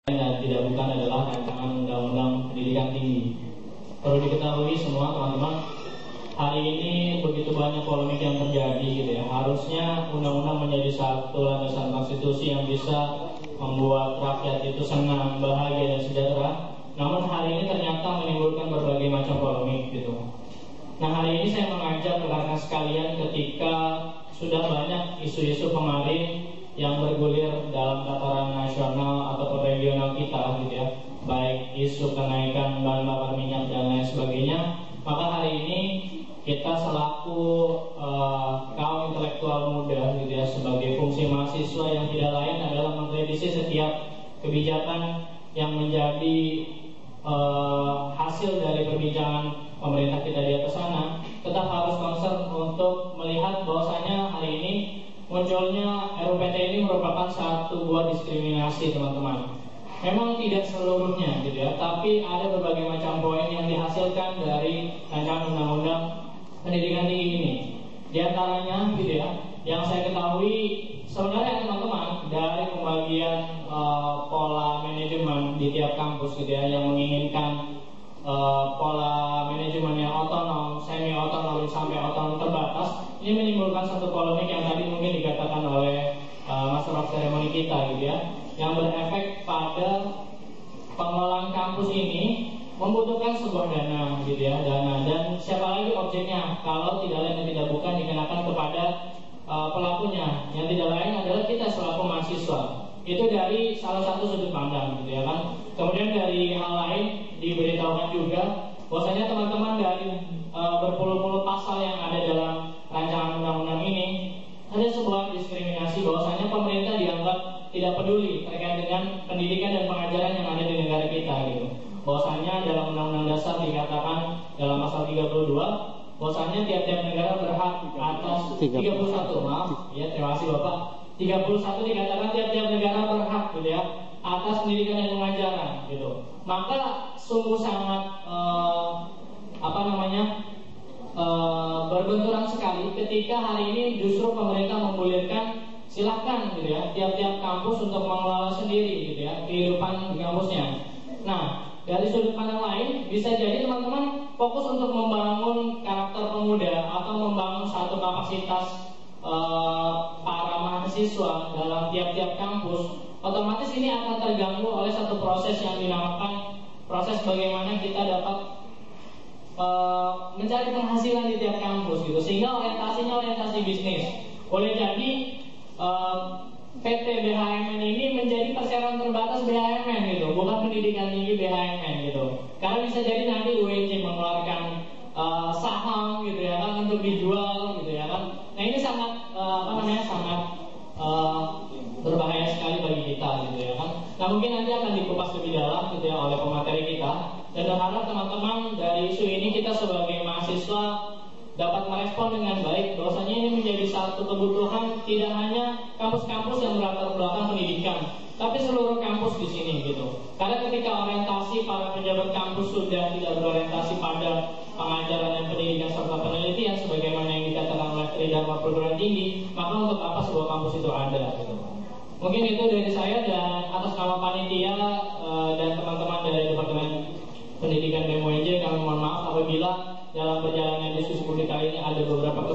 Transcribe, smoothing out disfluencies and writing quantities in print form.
dan tidak bukan adalah rancangan undang-undang pendidikan tinggi. Perlu diketahui semua teman-teman, hari ini begitu banyak polemik yang terjadi gitu ya. Harusnya undang-undang menjadi satu landasan konstitusi yang bisa membuat rakyat itu senang, bahagia dan sejahtera. Namun hari ini ternyata menimbulkan berbagai macam polemik gitu. Nah, hari ini saya mengajak rekan-rekan sekalian ketika sudah banyak isu-isu kemarin yang bergulir dalam tataran nasional ataupun regional kita gitu ya, baik isu kenaikan bahan bakar minyak dan lain sebagainya. Maka hari ini kita selaku kaum intelektual muda gitu ya, sebagai fungsi mahasiswa yang tidak lain adalah mengkritisi setiap kebijakan yang menjadi hasil dari perbincangan pemerintah kita di atas sana, tetap harus concern untuk melihat bahwasanya hari ini munculnya RUPT ini merupakan satu buah diskriminasi, teman-teman. Memang tidak seluruhnya gitu ya, tapi ada berbagai macam poin yang dihasilkan dari rancangan undang-undang pendidikan tinggi ini. Di antaranya gitu ya, yang saya ketahui sebenarnya teman-teman, dari pembagian pola manajemen di tiap kampus gitu ya, yang menginginkan pola manajemen yang otonom, semi otonom sampai otonom terbatas, ini menimbulkan satu polemik yang tadi mungkin dikatakan oleh master of ceremony kita gitu ya, yang berefek pada pengelolaan kampus ini membutuhkan sebuah dana gitu ya, dana, dan siapa lagi objeknya kalau tidak lain dan tidak bukan dikenakan kepada pelakunya, yang tidak lain adalah kita selaku mahasiswa. Itu dari salah satu sudut pandang gitu ya kan. Kemudian dari hal lain diberitahukan juga bahwasanya teman-teman dari berpuluh-puluh pasal yang ada dalam rancangan undang-undang ini ada sebuah diskriminasi, bahwasanya pemerintah dianggap tidak peduli terkait dengan pendidikan dan pengajaran yang ada di negara kita gitu. Bahwasanya dalam Undang-Undang Dasar dikatakan dalam pasal 32 bahwasanya tiap-tiap negara berhak atas 31, maaf ya, terima kasih Bapak. 31 dikatakan tiap-tiap negara berhak gitu ya atas pendidikan dan pengajaran gitu. Maka sungguh sangat berbenturan sekali ketika hari ini justru pemerintah menggulirkan silahkan gitu ya tiap-tiap kampus untuk mengelola sendiri gitu ya kehidupan di kampusnya. Nah, dari sudut pandang lain bisa jadi teman-teman fokus untuk membangun karakter pemuda atau membangun satu kapasitas para mahasiswa dalam tiap-tiap kampus. Otomatis ini akan terganggu oleh satu proses yang dinamakan proses bagaimana kita dapat mencari penghasilan di tiap kampus gitu, sehingga orientasinya orientasi bisnis. Boleh jadi PT BHMN ini menjadi perseroan terbatas BHMN gitu, bukan pendidikan tinggi BHMN gitu. Karena bisa jadi nanti UNJ mengeluarkan saham gitu ya kan untuk dijual gitu ya kan. Nah ini sangat sangat berbahaya sekali bagi kita gitu ya kan. Nah mungkin nanti akan dikupas lebih dalam gitu ya oleh pemateri kita, dan berharap teman-teman dari isu ini kita sebagai mahasiswa dapat merespon dengan baik bahwasanya ini menjadi satu kebutuhan tidak hanya kampus-kampus yang berlatar belakang pendidikan, tapi seluruh kampus di sini gitu. Karena ketika orientasi para pejabat kampus sudah tidak berorientasi pada pengajaran dan pendidikan serta penelitian sebagaimana yang dikatakan oleh Tridharma Perguruan Tinggi, maka untuk apa sebuah kampus itu ada gitu. Mungkin itu dari saya, dan atas nama panitia dan teman-teman dari Departemen Pendidikan BEM UNJ kami mohon maaf apabila dalam perjalanan diskusi publik kali ini ada beberapa